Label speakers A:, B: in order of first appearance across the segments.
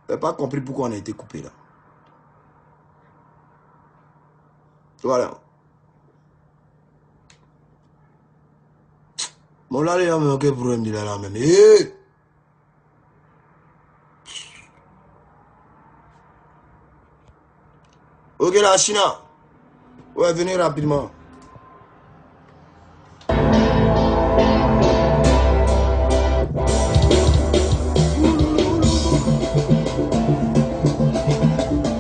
A: Je n'ai pas compris pourquoi on a été coupé là. Voilà. Mon là, il a même aucun problème de là même. Hey! Ok, la China. Ouais, venez rapidement.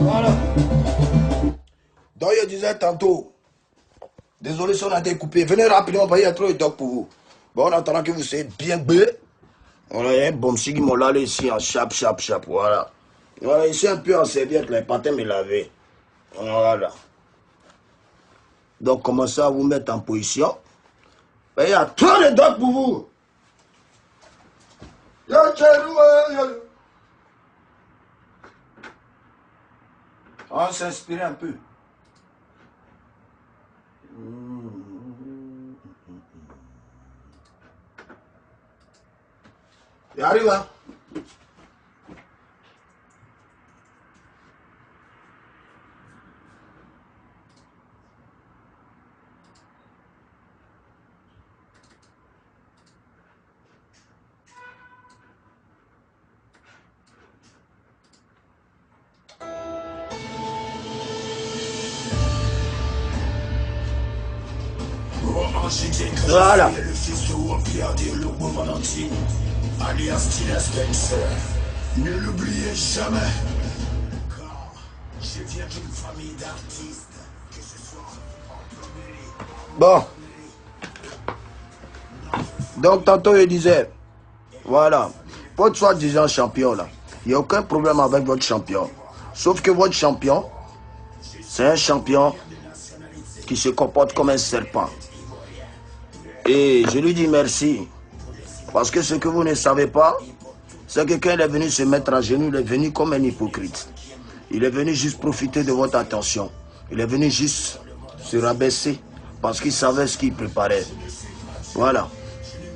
A: Voilà. Donc, je disais tantôt, désolé si on a été coupé. Venez rapidement, parce qu'il y a trop de doc pour vous. Bon, en attendant que vous soyez bien bleu. Voilà, il y a un bon qui m'ont là ici en chap. Voilà. Voilà, ici un peu en serviette, les patins me laver. Voilà. Donc, commencez à vous mettre en position. Il y a trop de doc pour vous. On va s'inspirer un peu. Il arrive, hein? Voilà. Le fils de Wopia de Lobo Valentine, alias Tina Spencer. Ne l'oubliez jamais. Car je viens d'une famille d'artistes, que ce soit en Bon. Donc tantôt je disais, voilà, votre soi-disant champion là, il n'y a aucun problème avec votre champion. Sauf que votre champion, c'est un champion qui se comporte comme un serpent. Et je lui dis merci. Parce que ce que vous ne savez pas, c'est que quand il est venu se mettre à genoux, il est venu comme un hypocrite. Il est venu juste profiter de votre attention. Il est venu juste se rabaisser parce qu'il savait ce qu'il préparait. Voilà.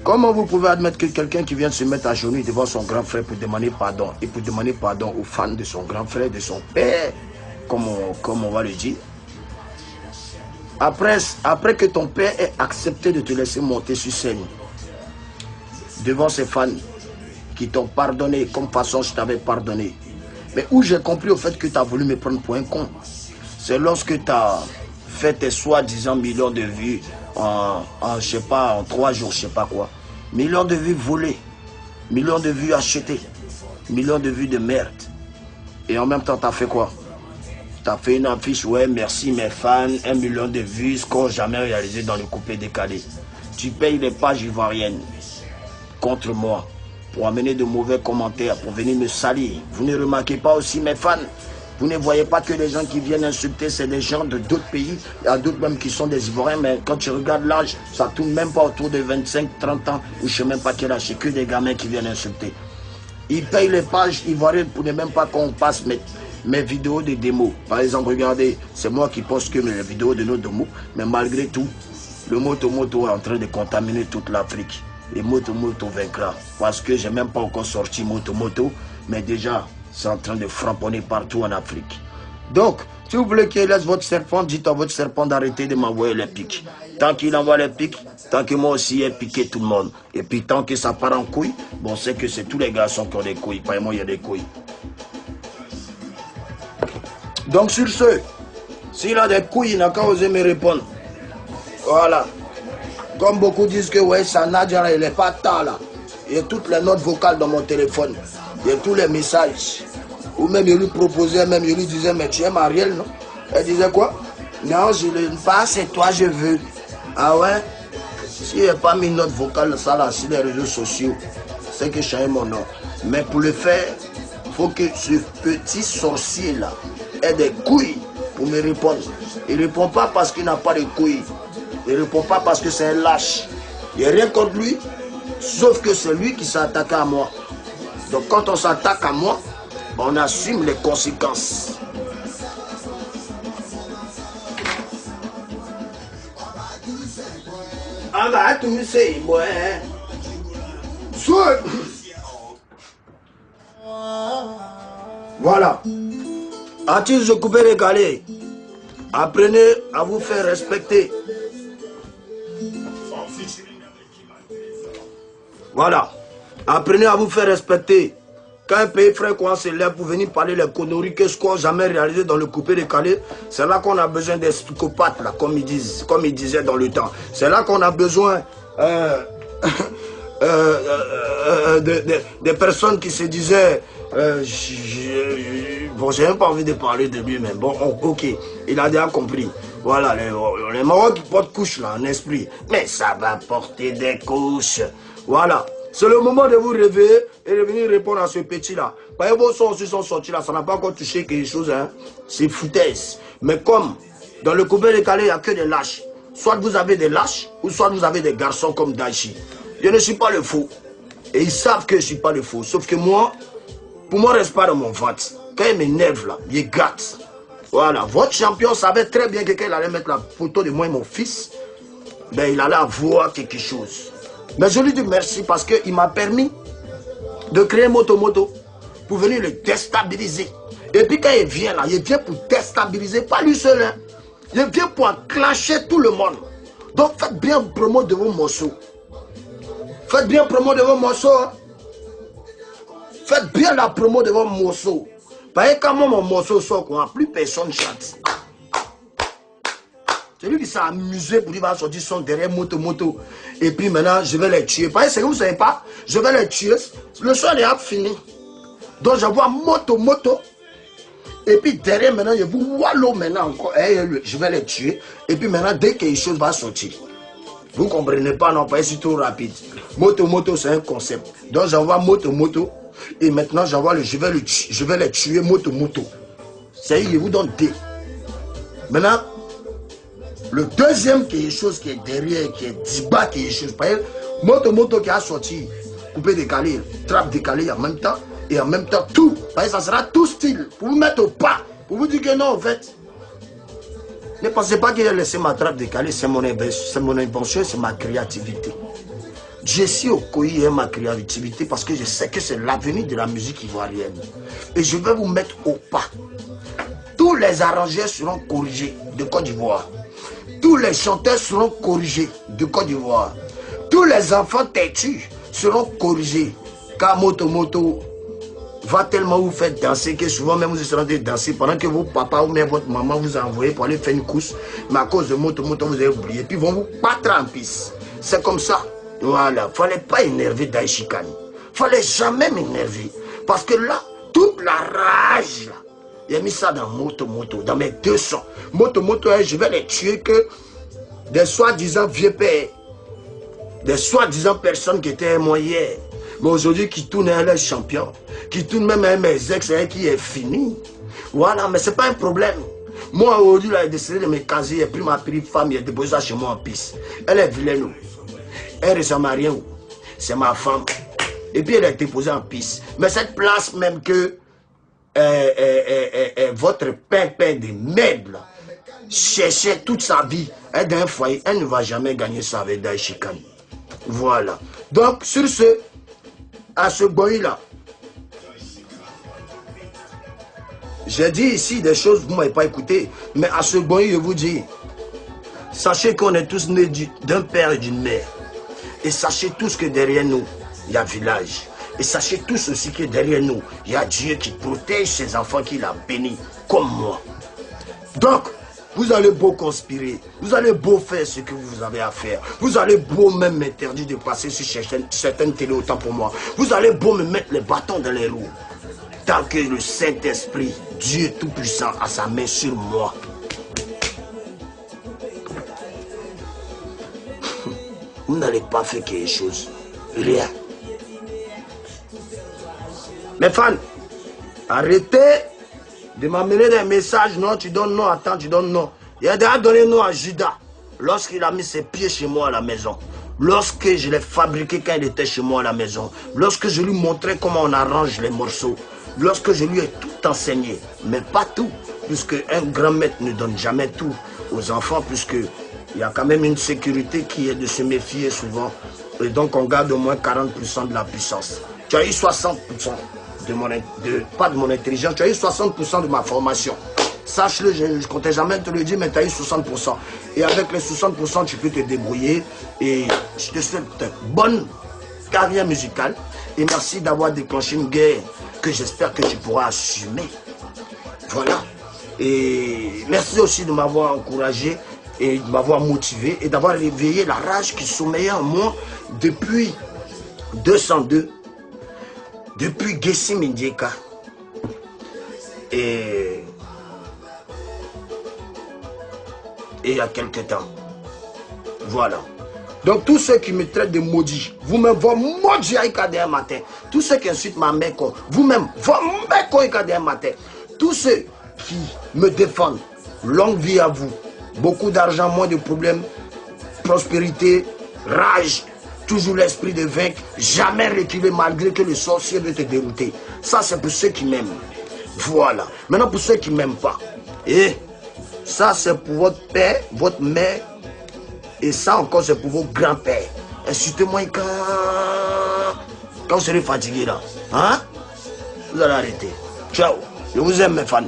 A: Comment vous pouvez admettre que quelqu'un qui vient de se mettre à genoux devant son grand frère pour demander pardon, et pour demander pardon aux fans de son grand frère, de son père, comme on va le dire. Après que ton père ait accepté de te laisser monter sur scène, devant ses fans qui t'ont pardonné, comme façon je t'avais pardonné. Mais où j'ai compris au fait que tu as voulu me prendre pour un con, c'est lorsque tu as fait tes soi-disant millions de vues je sais pas, en 3 jours, je sais pas quoi. Millions de vues volées, millions de vues achetées, millions de vues de merde. Et en même temps, tu as fait quoi? Tu as fait une affiche, ouais, merci mes fans, 1 million de vues, ce qu'on n'a jamais réalisé dans le coupé décalé. Tu payes les pages ivoiriennes contre moi pour amener de mauvais commentaires, pour venir me salir. Vous ne remarquez pas aussi mes fans? Vous ne voyez pas que les gens qui viennent insulter, c'est des gens de d'autres pays. Il y a d'autres même qui sont des Ivoiriens, mais quand tu regardes l'âge, ça tourne même pas autour de 25, 30 ans, ou je sais même pas quel âge, c'est que des gamins qui viennent insulter. Ils payent les pages ivoiriennes pour ne même pas qu'on passe mes vidéos de démos. Par exemple, regardez, c'est moi qui poste que mes vidéos de nos démos, mais malgré tout, le moto est en train de contaminer toute l'Afrique. Et moto vaincra. Parce que j'ai même pas encore sorti moto, mais déjà, c'est en train de framponner partout en Afrique. Donc, si vous voulez qu'il laisse votre serpent, dites à votre serpent d'arrêter de m'envoyer les pics. Tant qu'il envoie les pics, tant que moi aussi j'ai piqué tout le monde. Et puis tant que ça part en couille, bon, c'est que c'est tous les garçons qui ont des couilles. Pas moi, il y a des couilles. Donc sur ce, s'il a des couilles, il n'a qu'à oser me répondre. Voilà. Comme beaucoup disent que ouais, ça Nadia, il n'est pas tard là. Il y a toutes les notes vocales dans mon téléphone. Il y a tous les messages. Ou même je lui proposais, même je lui disais, mais tu aimes Ariel, non? Elle disait quoi? Non, je ne pas, c'est toi, je veux. Ah ouais? Si je n'ai pas mis note vocale ça là sur les réseaux sociaux, c'est que je change mon nom. Mais pour le faire, il faut que ce petit sorcier là ait des couilles pour me répondre. Il ne répond pas parce qu'il n'a pas de couilles. Il ne répond pas parce que c'est un lâche. Il n'y a rien contre lui, sauf que c'est lui qui s'est attaqué à moi. Donc quand on s'attaque à moi, on assume les conséquences. Ah bah tu me sais, ouais. Soit. Voilà. Artistes de coupé décalé, apprenez à vous faire respecter. Voilà. Apprenez à vous faire respecter. Quand un pays frère qu'on se lève pour venir parler les conneries que ce qu'on n'a jamais réalisé dans le coupé décalé, c'est là qu'on a besoin des psychopathes, là, comme ils disaient dans le temps. C'est là qu'on a besoin des personnes qui se disaient bon, j'ai même pas envie de parler de lui, mais bon, ok, il a déjà compris. Voilà, les Marocs qui portent couches là, en esprit. Mais ça va porter des couches. Voilà. C'est le moment de vous réveiller et de venir répondre à ce petit-là. Parce que vos sons aussi sont sortis là, ça n'a pas encore touché quelque chose, hein. C'est foutaise. Mais comme dans le coupé décalé, il n'y a que des lâches. Soit vous avez des lâches, ou soit vous avez des garçons comme Daichi. Je ne suis pas le faux. Et ils savent que je ne suis pas le faux. Sauf que moi, pour moi, reste pas dans mon ventre. Quand il m'énerve là, il gâte. Voilà, votre champion savait très bien que quand il allait mettre la photo de moi et mon fils, ben, il allait avoir quelque chose. Mais je lui dis merci parce qu'il m'a permis de créer Moto Moto pour venir le déstabiliser. Et puis quand il vient là, il vient pour déstabiliser, pas lui seul. Hein. Il vient pour enclencher tout le monde. Donc faites bien promo de vos morceaux. Faites bien promo de vos morceaux. Hein. Faites bien la promo de vos morceaux. Parce que quand moi, mon morceau sort, plus personne chante. Celui qui s'est amusé pour dire va sortir son derrière Moto. Et puis maintenant, je vais les tuer. Parce que c'est que vous ne savez pas, je vais les tuer. Le soir est fini. Donc je vois Moto. Et puis derrière maintenant, je vous wallo maintenant encore. Je vais les tuer. Et puis maintenant, dès que quelque chose va sortir. Vous ne comprenez pas, non, pas c'est trop rapide. Moto, c'est un concept. Donc j'envoie Moto. Et maintenant, j'envoie je vais les tuer Moto. C'est je vous donne D. Maintenant, le deuxième quelque chose qui est derrière, qui est Diba quelque chose. Par exemple, Moto qui a sorti, coupé décalé, trappe décalé en même temps, et en même temps tout. Par exemple, ça sera tout style, pour vous mettre au pas, pour vous dire que non, en fait. Ne pensez pas qu'il a laissé ma trappe décalée, c'est mon invention, c'est ma créativité. Je suis au Koyi et ma créativité parce que je sais que c'est l'avenir de la musique ivoirienne. Et je vais vous mettre au pas. Tous les arrangeurs seront corrigés de Côte d'Ivoire. Tous les chanteurs seront corrigés de Côte d'Ivoire. Tous les enfants têtus seront corrigés. Car Moto va tellement vous faire danser que souvent même vous êtes en train de danser pendant que vos papas ou même votre maman vous a envoyé pour aller faire une course. Mais à cause de Moto, vous avez oublié. Puis ils vont vous battre en piste. C'est comme ça. Voilà. Fallait pas énerver Daichi Kani. Fallait jamais m'énerver. Parce que là, toute la rage là. J'ai mis ça dans Moto, dans mes deux sons. Moto, je vais les tuer que des soi-disant vieux pères, des soi-disant personnes qui étaient moi hier, mais aujourd'hui qui tournent à leur champion, qui tournent même à mes ex, qui est fini. Voilà, mais c'est pas un problème. Moi, aujourd'hui, là, j'ai décidé de me caser, j'ai pris ma petite femme, j'ai déposé ça chez moi en piste. Elle est vilaine. Elle ressemble à rien. C'est ma femme. Et puis elle est déposée en piste. Mais cette place même que votre père de merde là, cherchait toute sa vie, elle est dans un foyer, elle ne va jamais gagner ça avec Daichi Kani. Voilà. Donc sur ce, à ce boy là, j'ai dit ici des choses que vous ne m'avez pas écouté, mais à ce boy je vous dis, sachez qu'on est tous nés d'un père et d'une mère. Et sachez tous que derrière nous, il y a village. Et sachez tous aussi que derrière nous, il y a Dieu qui protège ses enfants, qui l'a béni, comme moi. Donc, vous allez beau conspirer, vous allez beau faire ce que vous avez à faire, vous allez beau même m'interdire de passer sur certaines télé, autant pour moi. Vous allez beau me mettre les bâtons dans les roues. Tant que le Saint-Esprit, Dieu Tout-Puissant, a sa main sur moi. Vous n'allez pas faire quelque chose. Rien. Mes fans, arrêtez de m'amener des messages. Non, tu donnes non, attends, tu donnes non. Il a déjà donné non à Judas lorsqu'il a mis ses pieds chez moi à la maison. Lorsque je l'ai fabriqué quand il était chez moi à la maison. Lorsque je lui montrais comment on arrange les morceaux. Lorsque je lui ai tout enseigné. Mais pas tout. Puisque un grand maître ne donne jamais tout aux enfants. Puisque il y a quand même une sécurité qui est de se méfier souvent. Et donc on garde au moins 40% de la puissance. Tu as eu 60%. pas de mon intelligence, tu as eu 60% de ma formation. Sache-le, je ne comptais jamais te le dire, mais tu as eu 60%. Et avec les 60%, tu peux te débrouiller. Et je te souhaite bonne carrière musicale. Et merci d'avoir déclenché une guerre que j'espère que tu pourras assumer. Voilà. Et merci aussi de m'avoir encouragé et de m'avoir motivé et d'avoir réveillé la rage qui sommeillait en moi depuis 202, depuis Gessi Mindieka. Et il y a quelques temps. Voilà. Donc tous ceux qui me traitent de maudit, vous-même, vous maudit à un matin. Tous ceux qui insultent ma mère, vous-même, vous mec à un matin. Tous ceux qui me défendent, longue vie à vous. Beaucoup d'argent, moins de problèmes, prospérité, rage, toujours l'esprit de vaincre, jamais reculer malgré que le sorcier veut te dérouter. Ça c'est pour ceux qui m'aiment. Voilà. Maintenant pour ceux qui ne m'aiment pas. Et ça c'est pour votre père, votre mère. Et ça encore c'est pour vos grands-pères. Insultez-moi quand vous serez fatigué là. Hein? Vous allez arrêter. Ciao. Je vous aime mes fans.